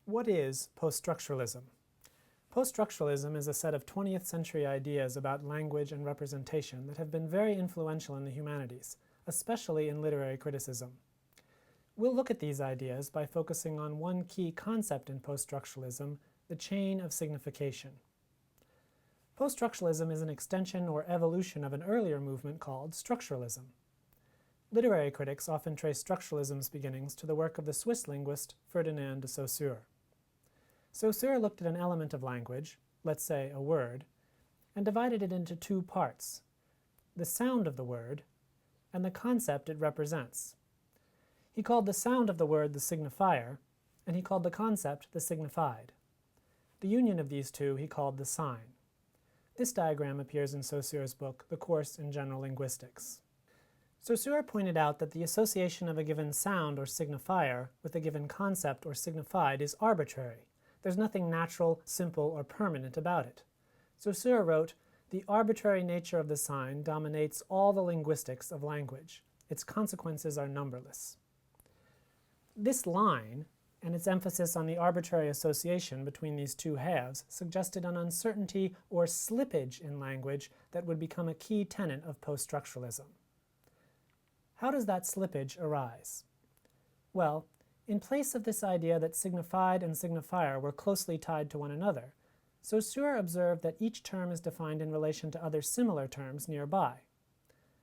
What is poststructuralism? Poststructuralism is a set of 20th century ideas about language and representation that have been very influential in the humanities, especially in literary criticism. We'll look at these ideas by focusing on one key concept in poststructuralism, the chain of signification. Poststructuralism is an extension or evolution of an earlier movement called structuralism. Literary critics often trace structuralism's beginnings to the work of the Swiss linguist Ferdinand de Saussure. Saussure looked at an element of language, let's say a word, and divided it into two parts, the sound of the word and the concept it represents. He called the sound of the word the signifier, and he called the concept the signified. The union of these two he called the sign. This diagram appears in Saussure's book, The Course in General Linguistics. Saussure pointed out that the association of a given sound or signifier with a given concept or signified is arbitrary. There's nothing natural, simple, or permanent about it. Saussure wrote, "The arbitrary nature of the sign dominates all the linguistics of language. Its consequences are numberless." This line, and its emphasis on the arbitrary association between these two halves, suggested an uncertainty or slippage in language that would become a key tenet of poststructuralism. How does that slippage arise? Well, in place of this idea that signified and signifier were closely tied to one another, Saussure observed that each term is defined in relation to other similar terms nearby.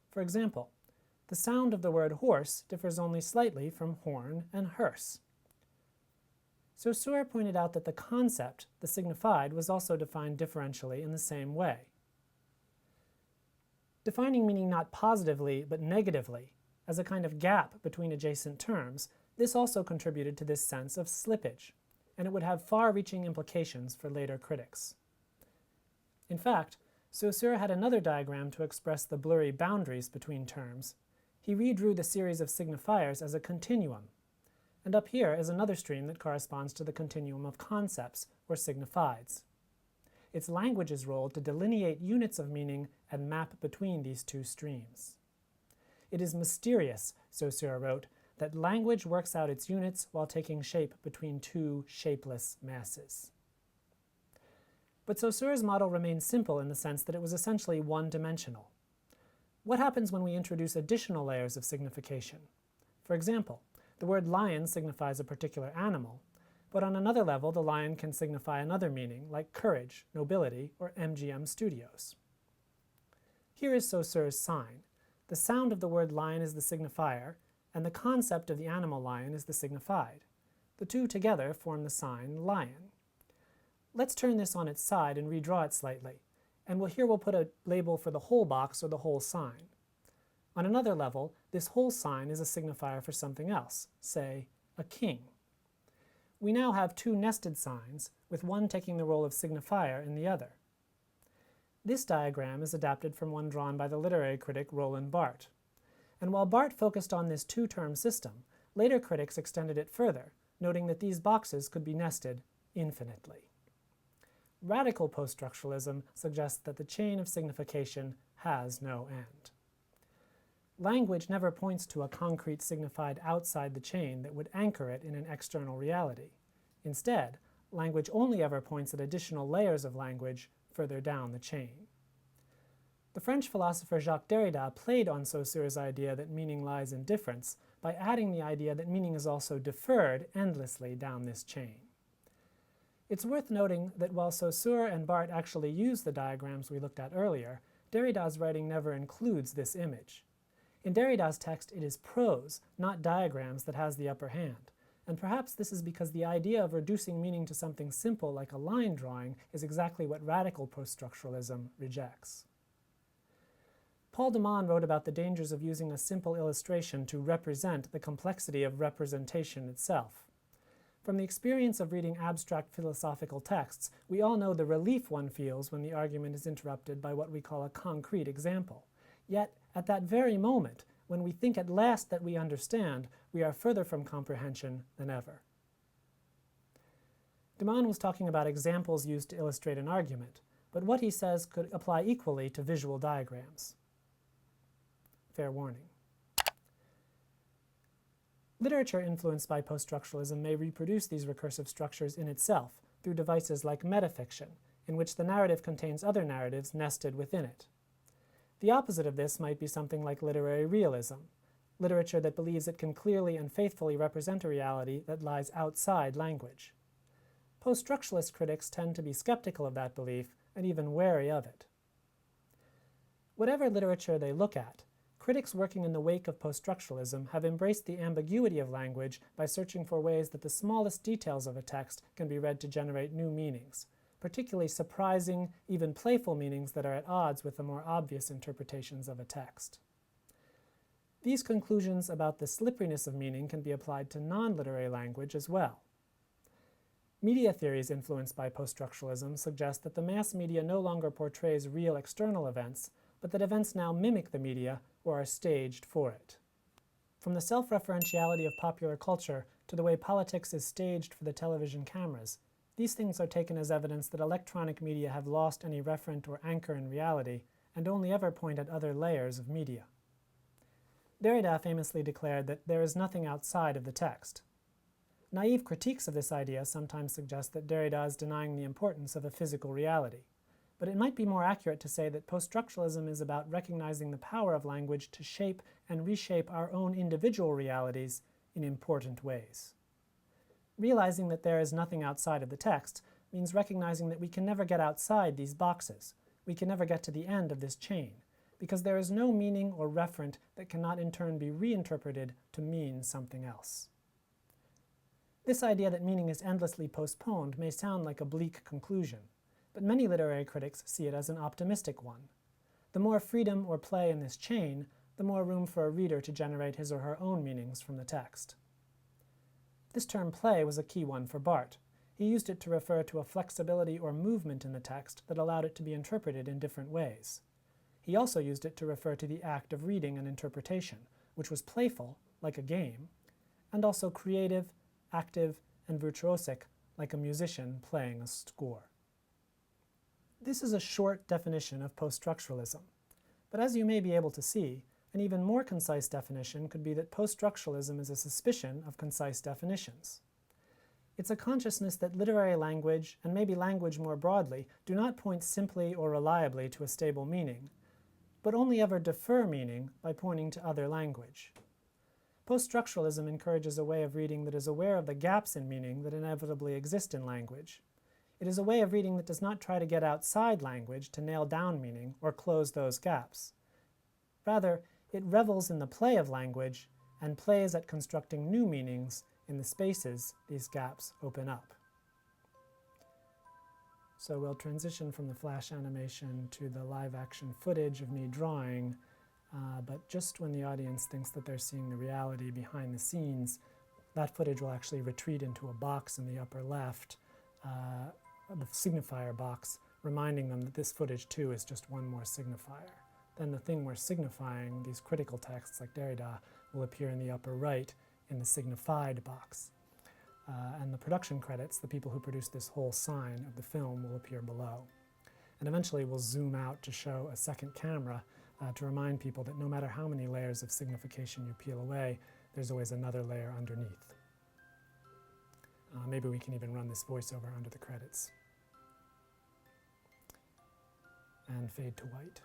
For example, the sound of the word horse differs only slightly from horn and hearse. Saussure pointed out that the concept, the signified, was also defined differentially in the same way. Defining meaning not positively but negatively, as a kind of gap between adjacent terms, this also contributed to this sense of slippage, and it would have far-reaching implications for later critics. In fact, Saussure had another diagram to express the blurry boundaries between terms. He redrew the series of signifiers as a continuum, and up here is another stream that corresponds to the continuum of concepts, or signifieds. It's language's role to delineate units of meaning and map between these two streams. It is mysterious, Saussure wrote, that language works out its units while taking shape between two shapeless masses. But Saussure's model remained simple in the sense that it was essentially one-dimensional. What happens when we introduce additional layers of signification? For example, the word lion signifies a particular animal, but on another level the lion can signify another meaning, like courage, nobility, or MGM Studios. Here is Saussure's sign. The sound of the word lion is the signifier, and the concept of the animal lion is the signified. The two together form the sign lion. Let's turn this on its side and redraw it slightly, and here we'll put a label for the whole box or the whole sign. On another level, this whole sign is a signifier for something else, say, a king. We now have two nested signs, with one taking the role of signifier in the other. This diagram is adapted from one drawn by the literary critic Roland Barthes. And while Barthes focused on this two-term system, later critics extended it further, noting that these boxes could be nested infinitely. Radical poststructuralism suggests that the chain of signification has no end. Language never points to a concrete signified outside the chain that would anchor it in an external reality. Instead, language only ever points at additional layers of language further down the chain. The French philosopher Jacques Derrida played on Saussure's idea that meaning lies in difference by adding the idea that meaning is also deferred endlessly down this chain. It's worth noting that while Saussure and Barthes actually use the diagrams we looked at earlier, Derrida's writing never includes this image. In Derrida's text, it is prose, not diagrams, that has the upper hand, and perhaps this is because the idea of reducing meaning to something simple like a line drawing is exactly what radical poststructuralism rejects. Paul de Man wrote about the dangers of using a simple illustration to represent the complexity of representation itself. From the experience of reading abstract philosophical texts, we all know the relief one feels when the argument is interrupted by what we call a concrete example. Yet, at that very moment, when we think at last that we understand, we are further from comprehension than ever. De Man was talking about examples used to illustrate an argument, but what he says could apply equally to visual diagrams. Fair warning. Literature influenced by poststructuralism may reproduce these recursive structures in itself through devices like metafiction, in which the narrative contains other narratives nested within it. The opposite of this might be something like literary realism, literature that believes it can clearly and faithfully represent a reality that lies outside language. Poststructuralist critics tend to be skeptical of that belief and even wary of it. Whatever literature they look at, critics working in the wake of poststructuralism have embraced the ambiguity of language by searching for ways that the smallest details of a text can be read to generate new meanings, particularly surprising, even playful meanings that are at odds with the more obvious interpretations of a text. These conclusions about the slipperiness of meaning can be applied to non-literary language as well. Media theories influenced by poststructuralism suggest that the mass media no longer portrays real external events, but that events now mimic the media or are staged for it. From the self-referentiality of popular culture to the way politics is staged for the television cameras, these things are taken as evidence that electronic media have lost any referent or anchor in reality and only ever point at other layers of media. Derrida famously declared that there is nothing outside of the text. Naive critiques of this idea sometimes suggest that Derrida is denying the importance of a physical reality, but it might be more accurate to say that poststructuralism is about recognizing the power of language to shape and reshape our own individual realities in important ways. Realizing that there is nothing outside of the text means recognizing that we can never get outside these boxes. We can never get to the end of this chain, because there is no meaning or referent that cannot in turn be reinterpreted to mean something else. This idea that meaning is endlessly postponed may sound like a bleak conclusion, but many literary critics see it as an optimistic one. The more freedom or play in this chain, the more room for a reader to generate his or her own meanings from the text. This term play was a key one for Barth. He used it to refer to a flexibility or movement in the text that allowed it to be interpreted in different ways. He also used it to refer to the act of reading and interpretation, which was playful, like a game, and also creative, active, and virtuosic, like a musician playing a score. This is a short definition of poststructuralism, but as you may be able to see, an even more concise definition could be that poststructuralism is a suspicion of concise definitions. It's a consciousness that literary language, and maybe language more broadly, do not point simply or reliably to a stable meaning, but only ever defer meaning by pointing to other language. Poststructuralism encourages a way of reading that is aware of the gaps in meaning that inevitably exist in language. It is a way of reading that does not try to get outside language to nail down meaning or close those gaps. Rather, it revels in the play of language and plays at constructing new meanings in the spaces these gaps open up. So we'll transition from the flash animation to the live action footage of me drawing, but just when the audience thinks that they're seeing the reality behind the scenes, that footage will actually retreat into a box in the upper left, the signifier box, reminding them that this footage too is just one more signifier. Then the thing we're signifying, these critical texts like Derrida, will appear in the upper right in the signified box. And the production credits, the people who produced this whole sign of the film, will appear below. And eventually we'll zoom out to show a second camera to remind people that no matter how many layers of signification you peel away, there's always another layer underneath. Maybe we can even run this voiceover under the credits. And fade to white.